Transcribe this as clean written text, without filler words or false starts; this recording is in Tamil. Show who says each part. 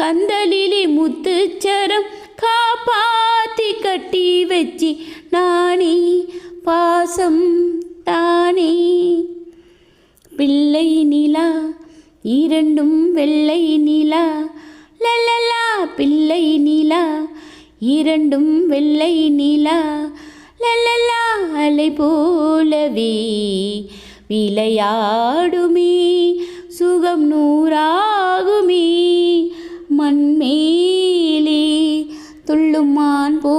Speaker 1: கந்தலிலே முத்துச்சரம் காப்பாத்தி கட்டி வச்சி நானே பாசம் தானே. பிள்ளை நிலா இரண்டும் வெள்ளை நிலா லலலா, பிள்ளை நிலா இரண்டும் வெள்ளை நிலா லலலா, அலை போலவே விளையாடுமே சுகம் நூறாகுமே. மண்மேலே துள்ளும் மான் போ